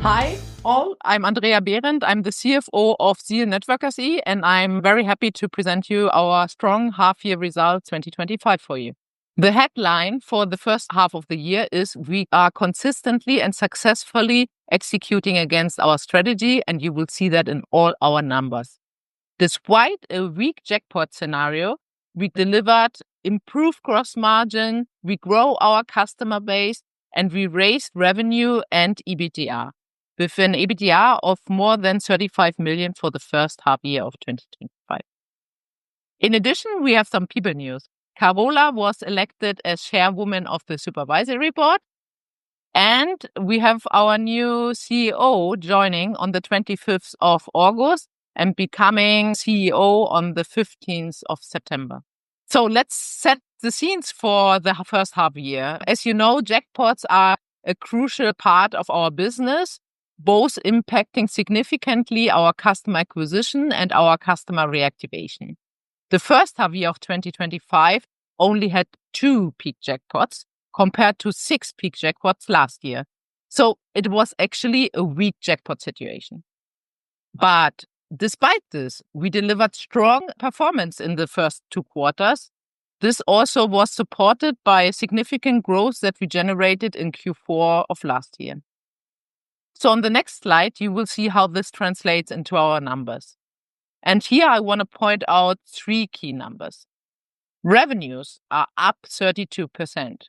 Hi all, I'm Andrea Behrendt. I'm the CFO of ZEAL Network SE, and I'm very happy to present you our strong half-year results 2025 for you. The headline for the first half of the year is we are consistently and successfully executing against our strategy, and you will see that in all our numbers. Despite a weak jackpot scenario, we delivered improved gross margin, we grow our customer base, and we raised revenue and EBITDA with an EBITDA of more than 35 million for the first half year of 2025. In addition, we have some people news. Carola was elected as chairwoman of the supervisory board, and we have our new CEO joining on the 25th of August and becoming CEO on the 15th of September. So let's set the scenes for the first half year. As you know, jackpots are a crucial part of our business, both impacting significantly our customer acquisition and our customer reactivation. The first half year of 2025 only had 2 peak jackpots compared to 6 peak jackpots last year. So it was actually a weak jackpot situation. But despite this, we delivered strong performance in the first 2 quarters. This also was supported by significant growth that we generated in Q4 of last year. So on the next slide, you will see how this translates into our numbers. And here I want to point out 3 key numbers. Revenues are up 32%,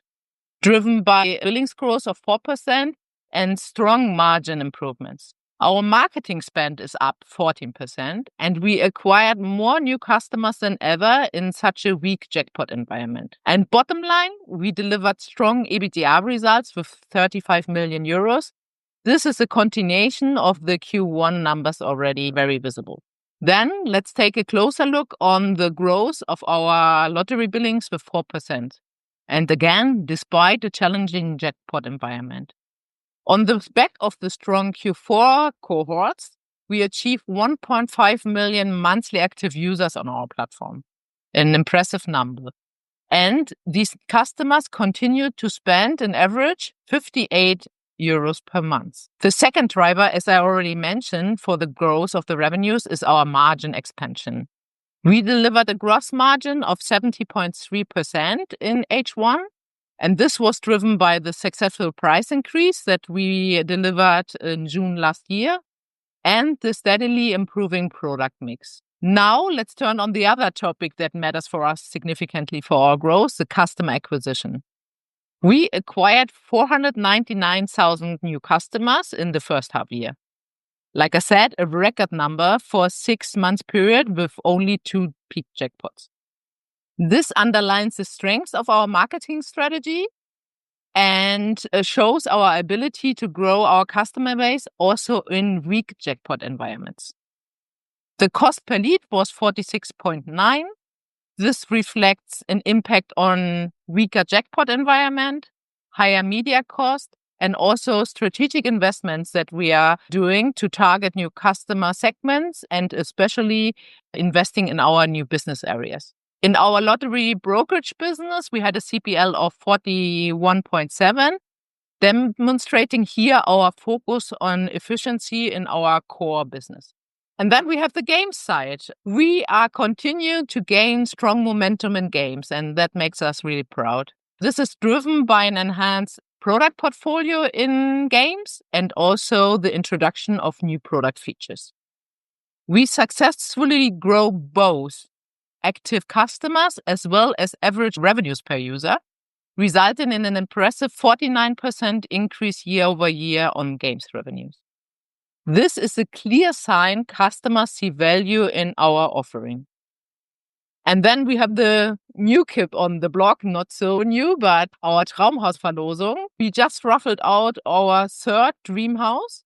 driven by Billings growth of 4% and strong margin improvements. Our marketing spend is up 14%, and we acquired more new customers than ever in such a weak jackpot environment. And bottom line, we delivered strong EBITDA results with 35 million euros. This is a continuation of the Q1 numbers already very visible. Then let's take a closer look on the growth of our lottery billings with 4%. And again, despite a challenging jackpot environment. On the back of the strong Q4 cohorts, we achieved 1.5 million monthly active users on our platform, an impressive number. And these customers continue to spend an average 58 euros per month. The second driver, as I already mentioned, for the growth of the revenues is our margin expansion. We delivered a gross margin of 70.3% in H1, and this was driven by the successful price increase that we delivered in June last year and the steadily improving product mix. Now let's turn on the other topic that matters for us significantly for our growth, the customer acquisition. We acquired 499,000 new customers in the first half year. Like I said, a record number for a 6-month period with only 2 peak jackpots. This underlines the strength of our marketing strategy and shows our ability to grow our customer base also in weak jackpot environments. The cost per lead was 46.9. This reflects an impact on weaker jackpot environment, higher media cost, and also strategic investments that we are doing to target new customer segments and especially investing in our new business areas. In our lottery brokerage business, we had a CPL of 41.7, demonstrating here our focus on efficiency in our core business. And then we have the games side. We are continuing to gain strong momentum in games, and that makes us really proud. This is driven by an enhanced product portfolio in games and also the introduction of new product features. We successfully grow both active customers as well as average revenues per user, resulting in an impressive 49% increase year over year on games revenues. This is a clear sign customers see value in our offering. And then we have the new kid on the block, not so new, but our Traumhausverlosung. We just raffled out our 3rd dream house,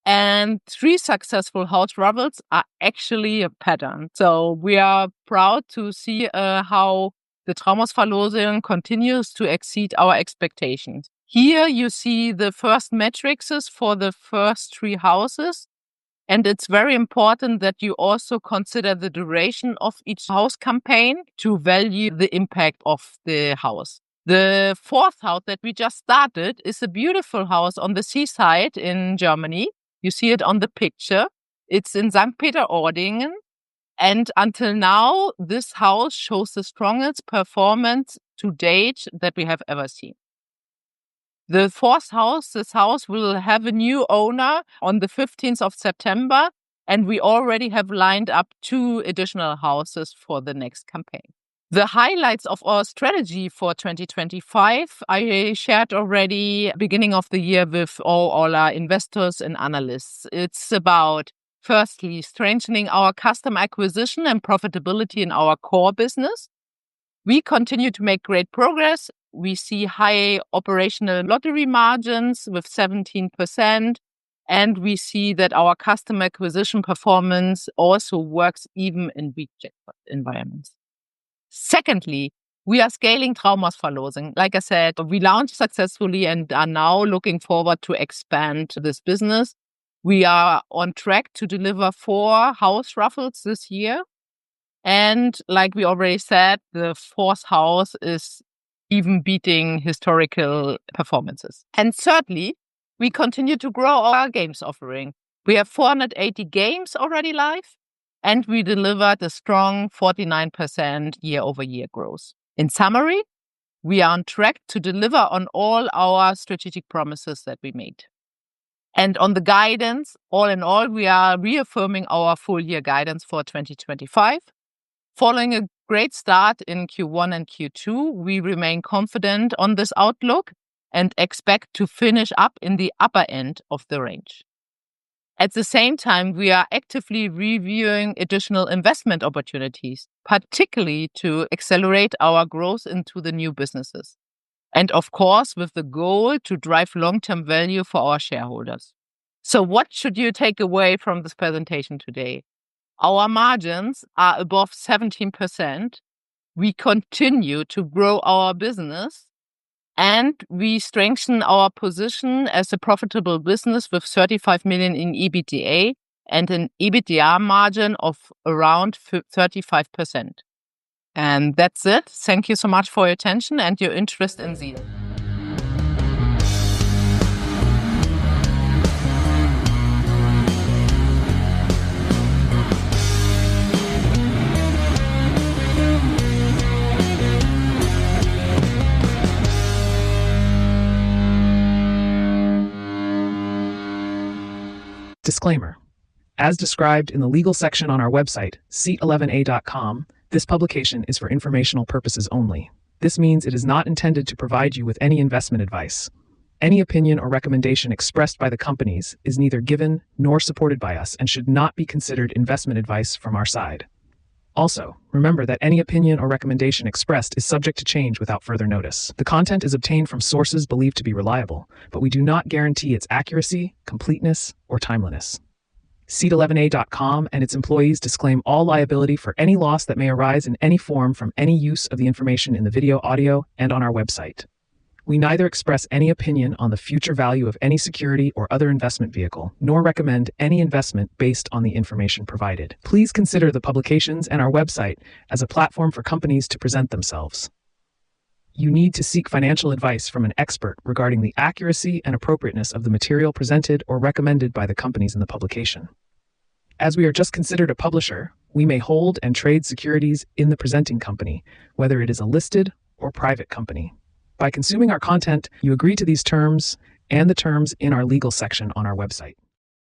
and 3 successful house raffles are actually a pattern. So we are proud to see how the Traumhausverlosung continues to exceed our expectations. Here you see the first metrics for the first 3 houses. And it's very important that you also consider the duration of each house campaign to value the impact of the house. The fourth house that we just started is a beautiful house on the seaside in Germany. You see it on the picture. It's in St. Peter-Ordingen. And until now, this house shows the strongest performance to date that we have ever seen. The fourth house, this house will have a new owner on the 15th of September, and we already have lined up 2 additional houses for the next campaign. The highlights of our strategy for 2025, I shared already beginning of the year with all our investors and analysts. It's about, firstly, strengthening our customer acquisition and profitability in our core business. We continue to make great progress. We see high operational lottery margins with 17%, and we see that our customer acquisition performance also works even in weak jackpot environments. Secondly, we are scaling Traumhausverlosung. Like I said, we launched successfully and are now looking forward to expand this business. We are on track to deliver 4 house raffles this year. And like we already said, the 4th house is even beating historical performances. And thirdly, we continue to grow our games offering. We have 480 games already live, and we delivered a strong 49% year-over-year growth. In summary, we are on track to deliver on all our strategic promises that we made. And on the guidance, all in all, we are reaffirming our full year guidance for 2025. Following a great start in Q1 and Q2, we remain confident on this outlook and expect to finish up in the upper end of the range. At the same time, we are actively reviewing additional investment opportunities, particularly to accelerate our growth into the new businesses. And of course, with the goal to drive long-term value for our shareholders. So what should you take away from this presentation today? Our margins are above 17%. We continue to grow our business, and we strengthen our position as a profitable business with 35 million in EBITDA and an EBITDA margin of around 35%. And that's it. Thank you so much for your attention and your interest in ZEAL. Disclaimer. As described in the legal section on our website, c11a.com, this publication is for informational purposes only. This means it is not intended to provide you with any investment advice. Any opinion or recommendation expressed by the companies is neither given nor supported by us and should not be considered investment advice from our side. Also, remember that any opinion or recommendation expressed is subject to change without further notice. The content is obtained from sources believed to be reliable, but we do not guarantee its accuracy, completeness, or timeliness. C11a.com and its employees disclaim all liability for any loss that may arise in any form from any use of the information in the video, audio, and on our website. We neither express any opinion on the future value of any security or other investment vehicle, nor recommend any investment based on the information provided. Please consider the publications and our website as a platform for companies to present themselves. You need to seek financial advice from an expert regarding the accuracy and appropriateness of the material presented or recommended by the companies in the publication. As we are just considered a publisher, we may hold and trade securities in the presenting company, whether it is a listed or private company. By consuming our content, you agree to these terms and the terms in our legal section on our website.